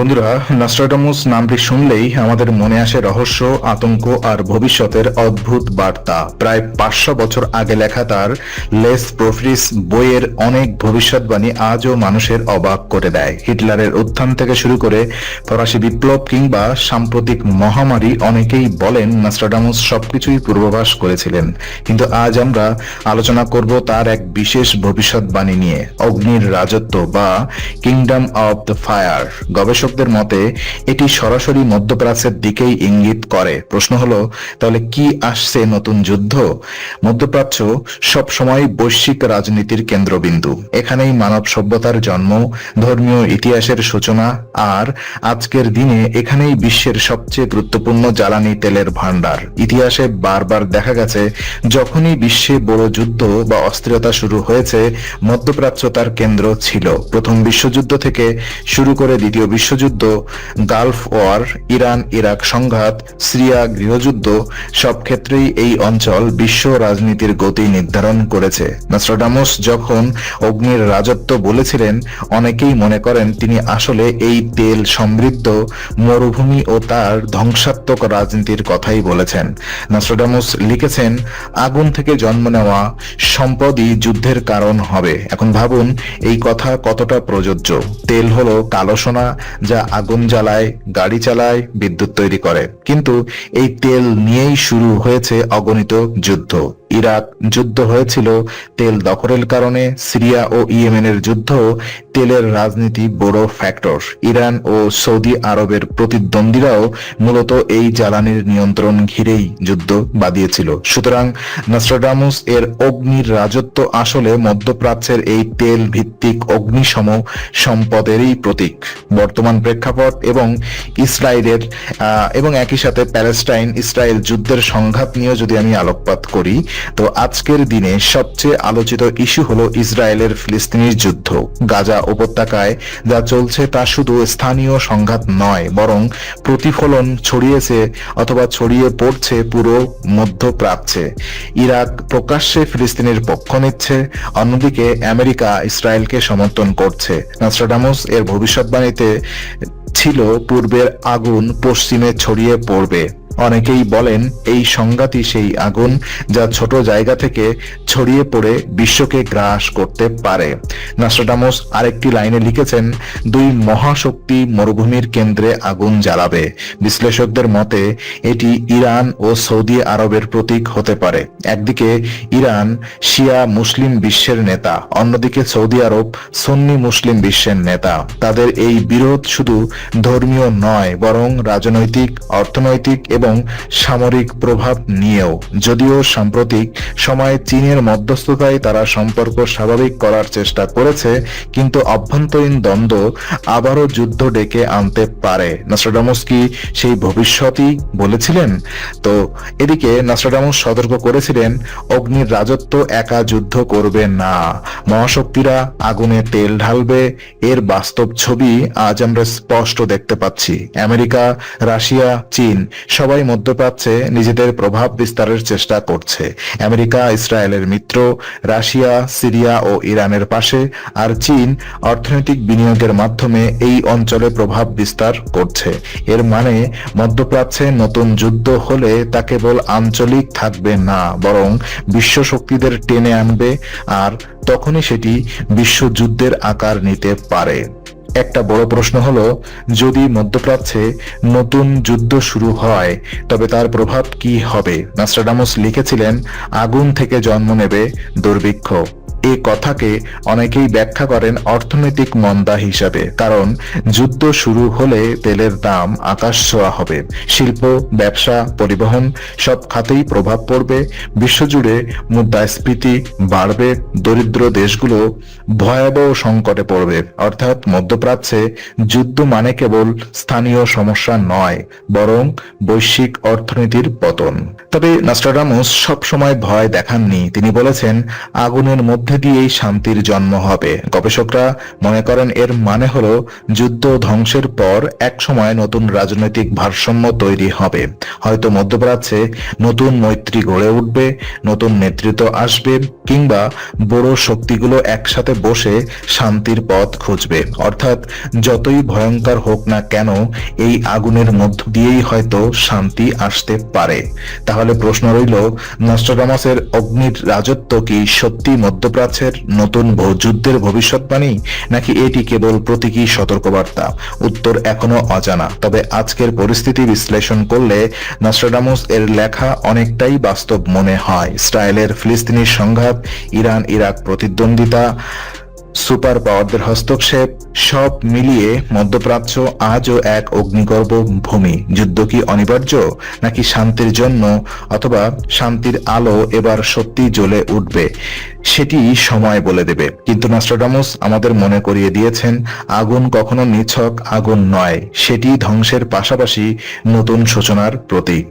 বন্ধুরা, নস্ট্রাডামুস নামটি শুনলেই আমাদের মনে আসে রহস্য, আতঙ্ক আর ভবিষ্যতের অদ্ভুত বার্তা। প্রায় 500 বছর আগে লেখা তার লেস প্রফিটিস বইয়ের অনেক ভবিষ্যৎবাণী আজও মানুষের অবাক করে দেয়। হিটলারের উত্থান থেকে শুরু করে ফরাসি বিপ্লব কিংবা সাম্প্রতিক মহামারী, অনেকেই বলেন নস্ট্রাডামুস সবকিছুই পূর্বাভাস করেছিলেন। কিন্তু আজ আমরা আলোচনা করব তার এক বিশেষ ভবিষ্যৎবাণী নিয়ে, অগ্নির রাজত্ব বা কিংডম অব দ্য ফায়ার। গবেষকদের মতে এটি সরাসরি মধ্যপ্রাচ্যের দিকেই ইঙ্গিত করে। প্রশ্ন হলো, তাহলে কি আসছে? নতুন যুদ্ধ? মধ্যপ্রাচ্য সবসময় বৈশ্বিক রাজনীতির কেন্দ্রবিন্দু। এখানেই মানব সভ্যতার জন্ম, ধর্মীয় ইতিহাসের সূচনা, আর আজকের দিনে এখানেই বিশ্বের সবচেয়ে গুরুত্বপূর্ণ জ্বালানি তেলের ভান্ডার। ইতিহাসে বারবার দেখা গেছে, যখনই বিশ্বে বড় যুদ্ধ বা অস্থিরতা শুরু হয়েছে, মধ্যপ্রাচ্য তার কেন্দ্র ছিল। প্রথম বিশ্বযুদ্ধ থেকে শুরু করে দ্বিতীয় বিশ্বযুদ্ধ, গালফ ওয়ার, ইরান ইরাক সংঘাত, সিরিয়া গৃহযুদ্ধ, সব ক্ষেত্রেই এই অঞ্চল বিশ্ব রাজনীতির গতি নির্ধারণ করেছে। নস্ট্রাডামুস যখন অগ্নির রাজত্ব বলেছিলেন, অনেকেই মনে করেন তিনি আসলে এই তেল সমৃদ্ধ মরুভূমি ও তার ধ্বংসাত্মক রাজনীতির কথাই বলেছেন। নস্ট্রাডামুস লিখেছেন, আগুন থেকে জন্ম নেওয়া সম্পদই যুদ্ধের কারণ হবে। এখন ভাবুন এই কথা কতটা প্রযোজ্য। তেল হলো কালো সোনা, যা আগুন জ্বালায়, গাড়ি চালায়, বিদ্যুৎ তৈরি করে। কিন্তু এই তেল নিয়েই শুরু হয়েছে অগণিত যুদ্ধ। ইরাক যুদ্ধ হয়েছিল তেল দখলের কারণে, সিরিয়া ও ইয়েমেনের যুদ্ধ তেলের রাজনীতি বড় ফ্যাক্টর। ইরান ও সৌদি আরবের প্রতিদ্বন্দ্বীরাও মূলত এই জ্বালানির নিয়ন্ত্রণ ঘিরেই যুদ্ধ বাঁধিয়েছিল। সুতরাং নস্ট্রাডামুস এর অগ্নির রাজত্ব আসলে মধ্যপ্রাচ্যের এই তেল ভিত্তিক অগ্নিসম সম্পদেরই প্রতীক। বর্তমান প্রেক্ষাপট এবং ইসরায়েলের এবং একই সাথে প্যালেস্টাইন ইসরায়েল যুদ্ধের সংঘাত নিয়ে যদি আমি আলোকপাত করি, তো আজকের দিনে সবচেয়ে আলোচিত ইস্যু হলো ইসরায়েলের ফিলিস্তিনির যুদ্ধ। গাজা উপত্যকায় যা চলছে তা শুধু স্থানীয় সংঘাত নয়, বরং প্রতিফলন ছড়িয়ে পড়ছে পুরো মধ্যপ্রাচ্যে। ইরাক প্রকাশ্যে ফিলিস্তিনের পক্ষ নিচ্ছে, অন্যদিকে আমেরিকা ইসরায়েলকে সমর্থন করছে। নস্ট্রাডামুস এর ভবিষ্যৎবাণীতে ছিল পূর্বের আগুন পশ্চিমে ছড়িয়ে পড়বে। অনেকেই বলেন এই সংঘাতই সেই আগুন যা ছোট জায়গা থেকে ছড়িয়ে পড়ে বিশ্বকে গ্রাস করতে পারে। নস্ট্রাডামুস আরেকটি লাইনে লিখেছেন, দুই মহাশক্তি মরুভূমির কেন্দ্রে আগুন জ্বালাবে। বিশ্লেষকদের মতে এটি ইরান ও সৌদি আরবের প্রতীক হতে পারে। একদিকে ইরান শিয়া মুসলিম বিশ্বের নেতা, অন্যদিকে সৌদি আরব সুন্নি মুসলিম বিশ্বের নেতা। তাদের এই বিরোধ শুধু ধর্মীয় নয়, বরং রাজনৈতিক, অর্থনৈতিক এবং সামরিক প্রভাব নিয়েও। যদিও সাম্প্রতিক সময়ে চীনের মধ্যস্থতায় তারা সম্পর্ক স্বাভাবিক করার চেষ্টা করেছে, কিন্তু অভ্যন্তরীণ দ্বন্দ্ব আবারও যুদ্ধ ডেকে আনতে পারে। নস্ট্রাডামুস কি সেই ভবিষ্যৎই বলেছিলেন? তো এদিকে নস্ট্রাডামুস সতর্ক করেছিলেন, অগ্নির রাজত্ব একা যুদ্ধ করবে না, মহাশক্তিরা আগুনে তেল ঢালবে। এর বাস্তব ছবি আজ আমরা স্পষ্ট দেখতে পাচ্ছি। আমেরিকা, রাশিয়া, চীন সবাই মধ্যপ্রাচ্যে নিজেদের প্রভাব বিস্তারের চেষ্টা করছে। আমেরিকা ইসরায়েলের মিত্র, রাশিয়া সিরিয়া ও ইরানের পাশে, আর চীন অর্থনৈতিক বিনিয়োগের মাধ্যমে এই অঞ্চলে প্রভাব বিস্তার করছে। এর মানে মধ্যপ্রাচ্যে নতুন যুদ্ধ হলে তা কেবল আঞ্চলিক থাকবে না, বরং বিশ্ব শক্তিদের টেনে আনবে, আর তখনই সেটি বিশ্বযুদ্ধের আকার নিতে পারে। একটা বড় প্রশ্ন হলো, যদি মধ্যপ্রাচ্যে নতুন যুদ্ধ শুরু হয়, তবে তার প্রভাব কি হবে? নস্ট্রাডামুস লিখেছিলেন, আগুন থেকে জন্ম নেবে দুর্ভিক্ষ। এই কথাকে অনেকেই ব্যাখ্যা করেন অর্থনৈতিক মন্দা হিসাবে, কারণ যুদ্ধ শুরু হলে তেলের দাম আকাশ ছোঁয়া হবে। শিল্প, ব্যবসা, পরিবহন সব খাতেই প্রভাব পড়বে। বিশ্বজুড়ে মুদ্রাস্ফীতি বাড়বে, দরিদ্র দেশগুলো ভয়াবহ সংকটে পড়বে। অর্থাৎ মধ্যপ্রাচ্যে যুদ্ধ মানে কেবল স্থানীয় সমস্যা নয়, বরং বৈশ্বিক অর্থনীতির পতন। তবে নস্ট্রাডামুস সবসময় ভয় দেখাননি। তিনি বলেছেন, আগুনের মধ্যে মধ্যে দিয়েই শান্তির জন্ম হবে। গবেষকরা মনে করেন এর মানে হলো যুদ্ধ ধ্বংসের পর একসময় নতুন রাজনৈতিক ভারসাম্য তৈরি হবে। হয়তো মধ্যপ্রাচ্যে নতুন মৈত্রী গড়ে উঠবে, নতুন নেতৃত্ব আসবে, কিংবা বড় শক্তিগুলো একসাথে বসে শান্তির পথ খুঁজবে। অর্থাৎ যতই ভয়ঙ্কর হোক না কেন, এই আগুনের মধ্য দিয়েই হয়তো শান্তি আসতে পারে। তাহলে প্রশ্ন রইল, নস্ট্রাডামাসের অগ্নির রাজত্ব কি সত্যি মধ্যপ্রাচ্যের নতুন যুদ্ধের ভবিষ্যৎবাণী, নাকি এটি কেবল প্রতীকী সতর্কবার্তা? উত্তর এখনো অজানা। তবে আজকের পরিস্থিতি বিশ্লেষণ করলে নস্ট্রাডামাস এর লেখা অনেকটাই বাস্তব মনে হয়। ইসরায়েলের ফিলিস্তিনি সংঘাত, ইরান ইরাক প্রতিদ্বন্দ্বিতা, সুপার পাওয়ারদের হস্তক্ষেপ, সব মিলিয়ে মধ্যপ্রাচ্য আজও এক অগ্নিগর্ভ ভূমি। যুদ্ধ কি অনিবার্য, নাকি শান্তির জন্য, অথবা শান্তির আলো এবার সত্যি জ্বলে উঠবে, সেটি সময় বলে দেবে। কিন্তু নস্ট্রাডামাস আমাদের মনে করিয়ে দিয়েছেন, আগুন কখনো নিছক আগুন নয়, সেটি ধ্বংসের পাশাপাশি নতুন সূচনার প্রতীক।